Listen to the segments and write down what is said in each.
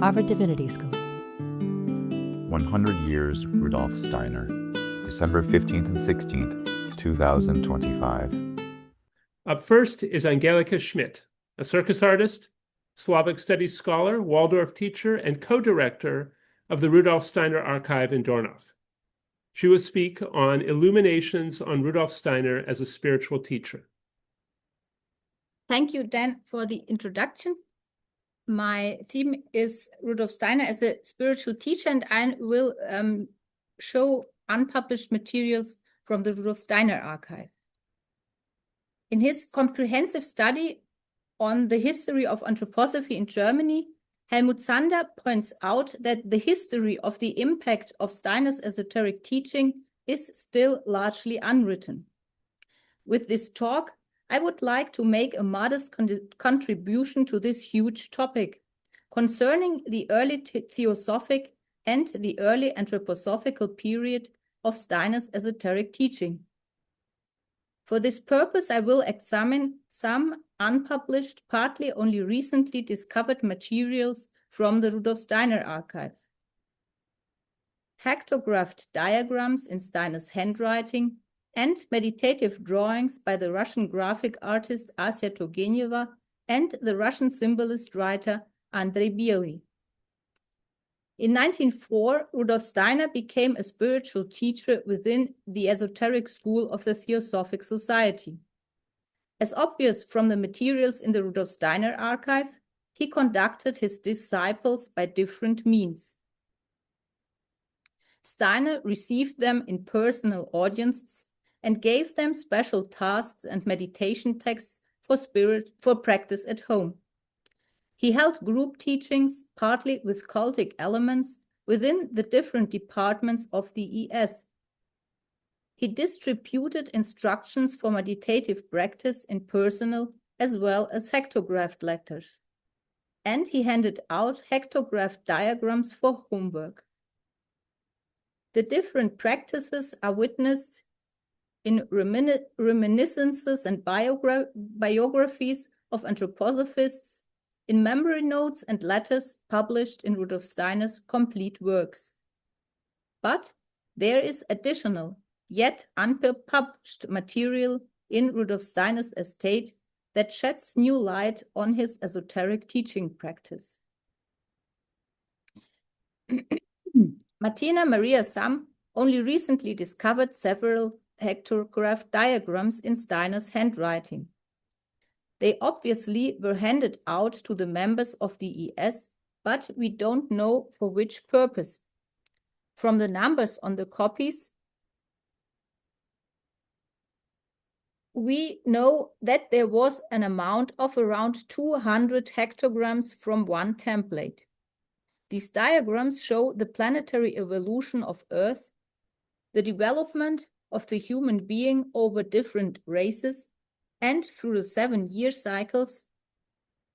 Harvard Divinity School. 100 Years Rudolf Steiner, December 15th and 16th, 2025. Up first is Angelika Schmitt, a circus artist, Slavic studies scholar, Waldorf teacher, and co-director of the Rudolf Steiner Archive in Dornach. She will speak on Illuminations on Rudolf Steiner as a spiritual teacher. Thank you, Dan, for the introduction. My theme is Rudolf Steiner as a spiritual teacher, and I will show unpublished materials from the Rudolf Steiner Archive. In his comprehensive study on the history of anthroposophy in Germany, Helmut Zander points out that the history of the impact of Steiner's esoteric teaching is still largely unwritten. With this talk, I would like to make a modest contribution to this huge topic concerning the early theosophic and the early anthroposophical period of Steiner's esoteric teaching. For this purpose, I will examine some unpublished, partly only recently discovered materials from the Rudolf Steiner Archive. Hectographed diagrams in Steiner's handwriting and meditative drawings by the Russian graphic artist Asya Turgeneva and the Russian symbolist writer Andrei Bely. In 1904, Rudolf Steiner became a spiritual teacher within the esoteric school of the Theosophic Society. As obvious from the materials in the Rudolf Steiner Archive, he conducted his disciples by different means. Steiner received them in personal audiences and gave them special tasks and meditation texts for practice at home. He held group teachings, partly with cultic elements, within the different departments of the ES. He distributed instructions for meditative practice in personal as well as hectographed letters. And he handed out hectographed diagrams for homework. The different practices are witnessed in reminiscences and biographies of anthroposophists, in memory notes and letters published in Rudolf Steiner's complete works. But there is additional, yet unpublished material in Rudolf Steiner's estate that sheds new light on his esoteric teaching practice. Martina Maria Sam only recently discovered several hectographed diagrams in Steiner's handwriting. They obviously were handed out to the members of the ES, but we don't know for which purpose. From the numbers on the copies, we know that there was an amount of around 200 hectograms from one template. These diagrams show the planetary evolution of Earth, the development of the human being over different races, and through the 7-year cycles.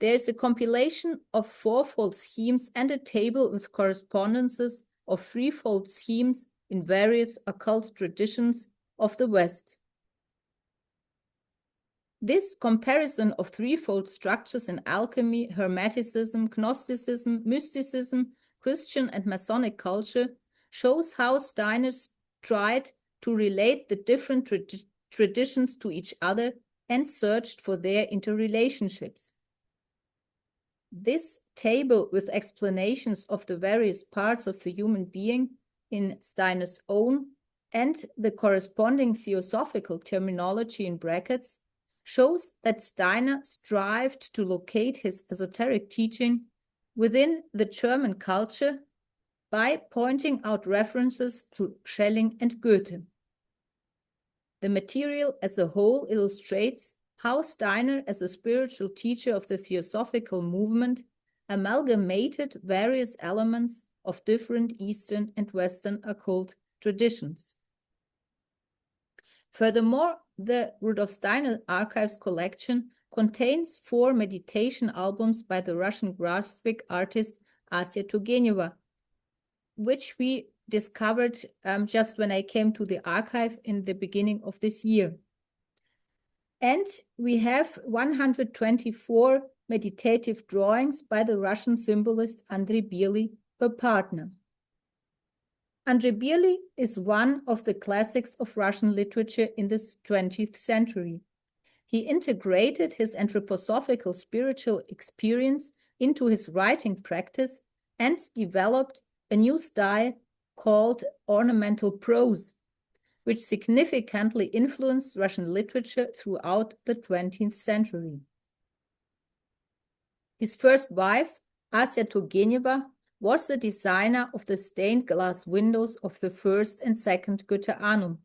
There is a compilation of fourfold schemes and a table with correspondences of threefold schemes in various occult traditions of the West. This comparison of threefold structures in alchemy, Hermeticism, Gnosticism, mysticism, Christian and Masonic culture shows how Steiner tried to relate the different traditions to each other and searched for their interrelationships. This table with explanations of the various parts of the human being in Steiner's own and the corresponding theosophical terminology in brackets shows that Steiner strived to locate his esoteric teaching within the German culture by pointing out references to Schelling and Goethe. The material as a whole illustrates how Steiner, as a spiritual teacher of the theosophical movement, amalgamated various elements of different Eastern and Western occult traditions. Furthermore, the Rudolf Steiner Archives collection contains 4 meditation albums by the Russian graphic artist Asya Turgeneva, which we discovered just when I came to the archive in the beginning of this year. And we have 124 meditative drawings by the Russian symbolist Andrei Bely, her partner. Andrei Bely is one of the classics of Russian literature in the 20th century. He integrated his anthroposophical spiritual experience into his writing practice and developed a new style called ornamental prose, which significantly influenced Russian literature throughout the 20th century. His first wife, Asya Turgeneva, was the designer of the stained glass windows of the first and second Goetheanum.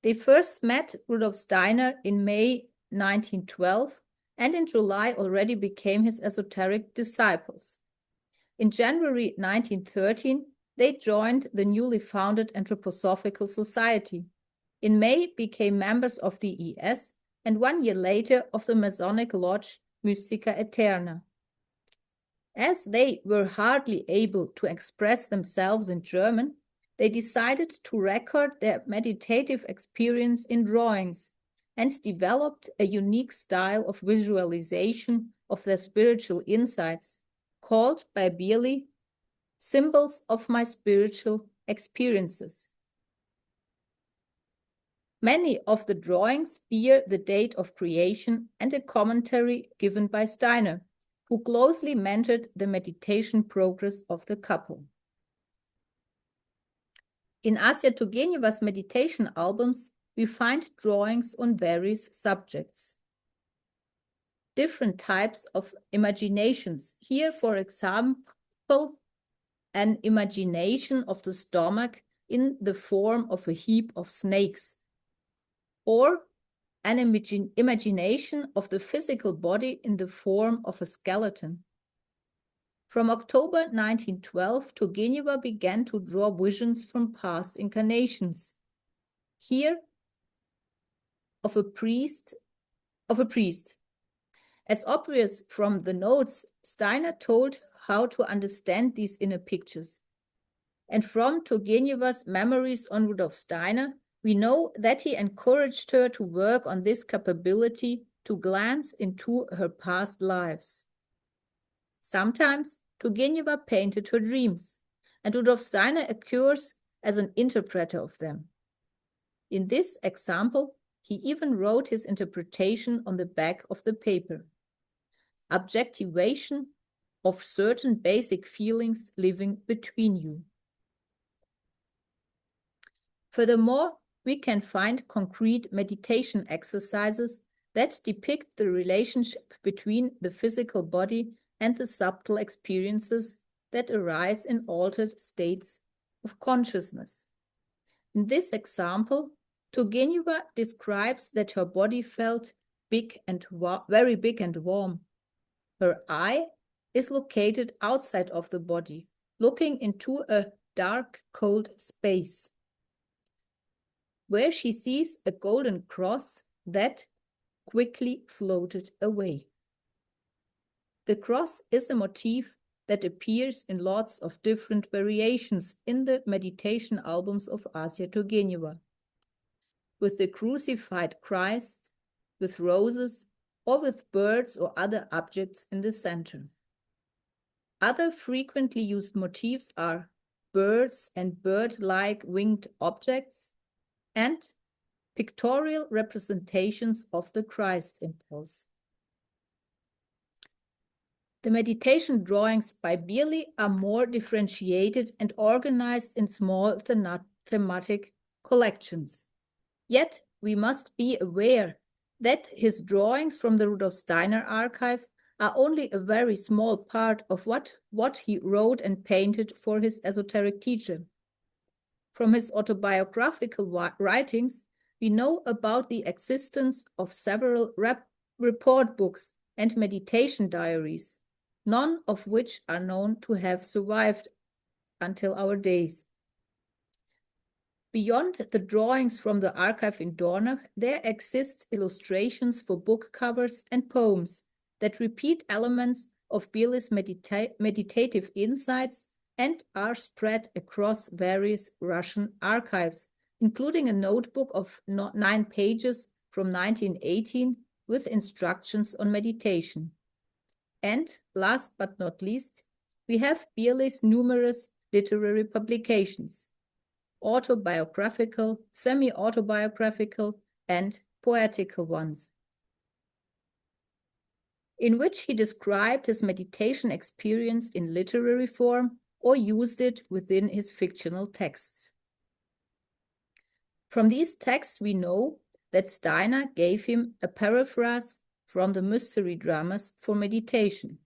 They first met Rudolf Steiner in May 1912 and in July already became his esoteric disciples. In January 1913, they joined the newly founded Anthroposophical Society. In May, became members of the ES and 1 year later of the Masonic Lodge Mystica Eterna. As they were hardly able to express themselves in German, they decided to record their meditative experience in drawings and developed a unique style of visualization of their spiritual insights, called by Bely symbols of my spiritual experiences. Many of the drawings bear the date of creation and a commentary given by Steiner, who closely mentored the meditation progress of the couple. In Asya Turgeneva's meditation albums, we find drawings on various subjects. Different types of imaginations. Here, for example, an imagination of the stomach in the form of a heap of snakes, or an imagination of the physical body in the form of a skeleton. From October 1912, Turgeneva began to draw visions from past incarnations. Here, of a priest. As obvious from the notes, Steiner told how to understand these inner pictures. And from Turgeneva's memories on Rudolf Steiner, we know that he encouraged her to work on this capability to glance into her past lives. Sometimes Turgeneva painted her dreams, and Rudolf Steiner occurs as an interpreter of them. In this example, he even wrote his interpretation on the back of the paper. Objectivation of certain basic feelings living between you. Furthermore, we can find concrete meditation exercises that depict the relationship between the physical body and the subtle experiences that arise in altered states of consciousness. In this example, Turgeneva describes that her body felt very big and warm. Her eye is located outside of the body, looking into a dark, cold space, where she sees a golden cross that quickly floated away. The cross is a motif that appears in lots of different variations in the meditation albums of Asya Turgeneva, with the crucified Christ, with roses, or with birds or other objects in the center. Other frequently used motifs are birds and bird-like winged objects, and pictorial representations of the Christ impulse. The meditation drawings by Bely are more differentiated and organized in small thematic collections. Yet we must be aware that his drawings from the Rudolf Steiner Archive are only a very small part of what he wrote and painted for his esoteric teacher. From his autobiographical writings, we know about the existence of several report books and meditation diaries, none of which are known to have survived until our days. Beyond the drawings from the archive in Dornach, there exist illustrations for book covers and poems that repeat elements of Bely's meditative insights and are spread across various Russian archives, including a notebook of 9 pages from 1918 with instructions on meditation. And last but not least, we have Bely's numerous literary publications, autobiographical, semi-autobiographical, and poetical ones, in which he described his meditation experience in literary form or used it within his fictional texts. From these texts, we know that Steiner gave him a paraphrase from the mystery dramas for meditation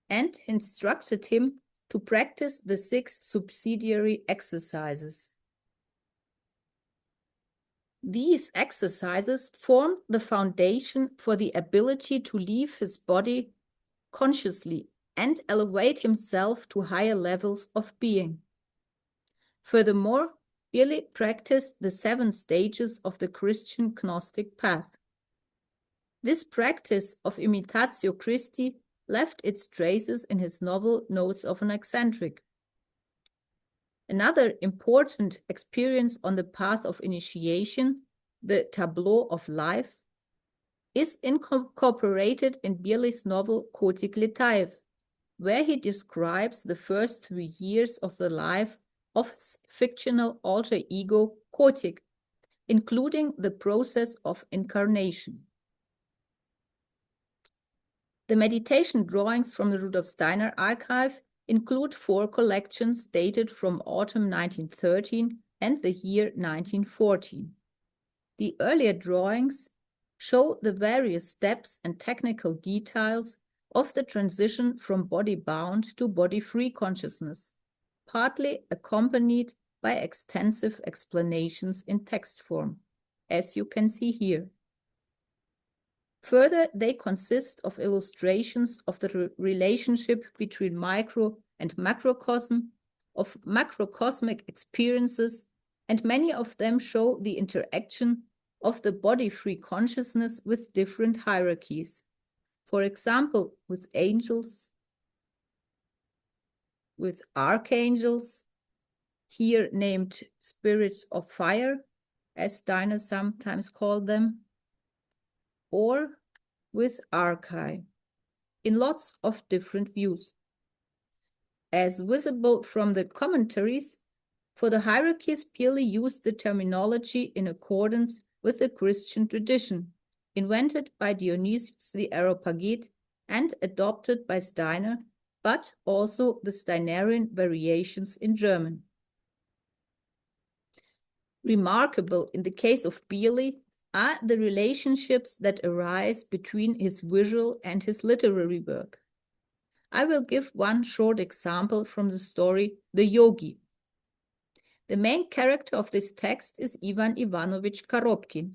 and instructed him to practice the 6 subsidiary exercises. These exercises form the foundation for the ability to leave his body consciously and elevate himself to higher levels of being. Furthermore, Bely practiced the 7 stages of the Christian Gnostic path. This practice of imitatio Christi left its traces in his novel Notes of an Eccentric. Another important experience on the path of initiation, the tableau of life, is incorporated in Bely's novel Kotik Letaev, where he describes the first 3 years of the life of his fictional alter ego Kotik, including the process of incarnation. The meditation drawings from the Rudolf Steiner Archive include 4 collections dated from autumn 1913 and the year 1914. The earlier drawings show the various steps and technical details of the transition from body-bound to body-free consciousness, partly accompanied by extensive explanations in text form, as you can see here. Further, they consist of illustrations of the relationship between micro and macrocosm, of macrocosmic experiences, and many of them show the interaction of the body-free consciousness with different hierarchies. For example, with angels, with archangels, here named spirits of fire, as Steiner sometimes called them, or with archai, in lots of different views. As visible from the commentaries, for the hierarchies, Bely used the terminology in accordance with the Christian tradition, invented by Dionysius the Areopagite and adopted by Steiner, but also the Steinerian variations in German. Remarkable in the case of Bely are the relationships that arise between his visual and his literary work. I will give one short example from the story The Yogi. The main character of this text is Ivan Ivanovich Korobkin,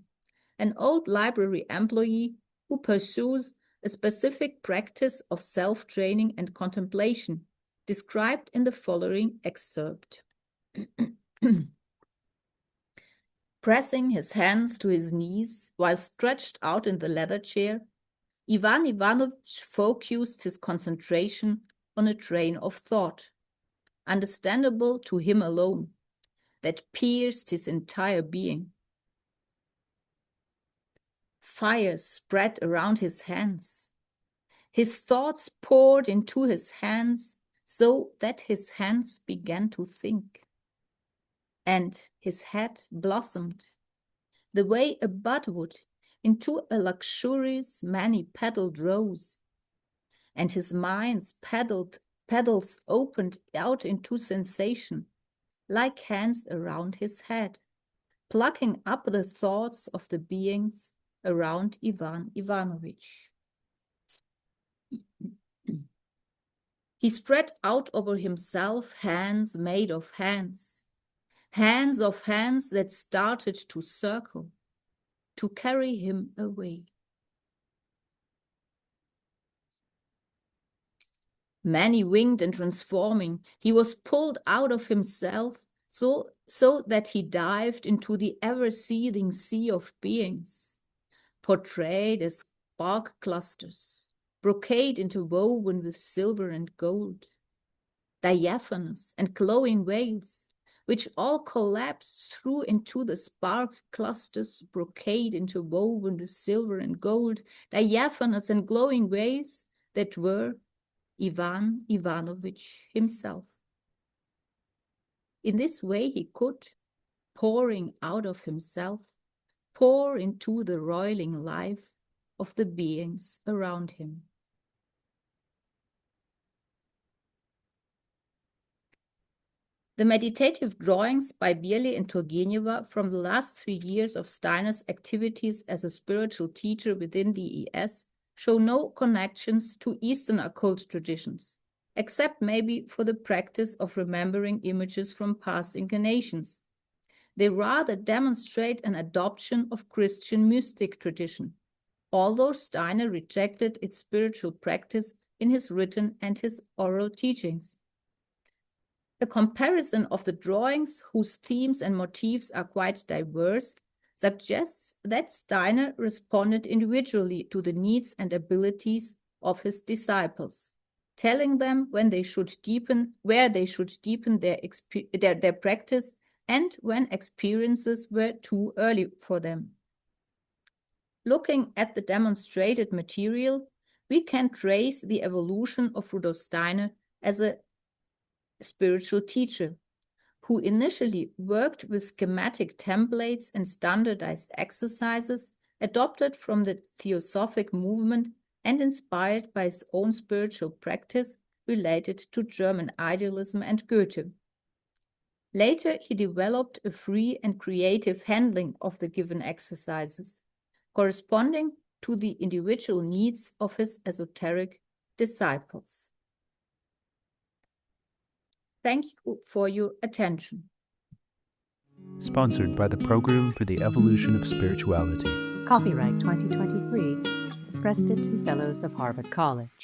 an old library employee who pursues a specific practice of self-training and contemplation, described in the following excerpt. Pressing his hands to his knees while stretched out in the leather chair, Ivan Ivanovich focused his concentration on a train of thought, understandable to him alone, that pierced his entire being. Fire spread around his hands. His thoughts poured into his hands so that his hands began to think. And his head blossomed, the way a bud would, into a luxurious many-petaled rose. And his mind's petals opened out into sensation, like hands around his head, plucking up the thoughts of the beings around Ivan Ivanovich. He spread out over himself hands made of hands, hands of hands that started to circle, to carry him away. Many-winged and transforming, he was pulled out of himself so that he dived into the ever-seething sea of beings, portrayed as bark clusters, brocade interwoven with silver and gold, diaphanous and glowing veils, which all collapsed through into the spark clusters, brocade interwoven with silver and gold, diaphanous and glowing veils, that were Ivan Ivanovich himself. In this way he could, pouring out of himself, pour into the roiling life of the beings around him. The meditative drawings by Bely and Turgeneva from the last 3 years of Steiner's activities as a spiritual teacher within the ES show no connections to Eastern occult traditions, except maybe for the practice of remembering images from past incarnations. They rather demonstrate an adoption of Christian mystic tradition, although Steiner rejected its spiritual practice in his written and his oral teachings. A comparison of the drawings, whose themes and motifs are quite diverse, suggests that Steiner responded individually to the needs and abilities of his disciples, telling them where they should deepen their practice and when experiences were too early for them. Looking at the demonstrated material, we can trace the evolution of Rudolf Steiner as a spiritual teacher, who initially worked with schematic templates and standardized exercises adopted from the theosophic movement and inspired by his own spiritual practice related to German idealism and Goethe. Later, he developed a free and creative handling of the given exercises, corresponding to the individual needs of his esoteric disciples. Thank you for your attention. Sponsored by the Program for the Evolution of Spirituality. Copyright 2023, the Preston Fellows of Harvard College.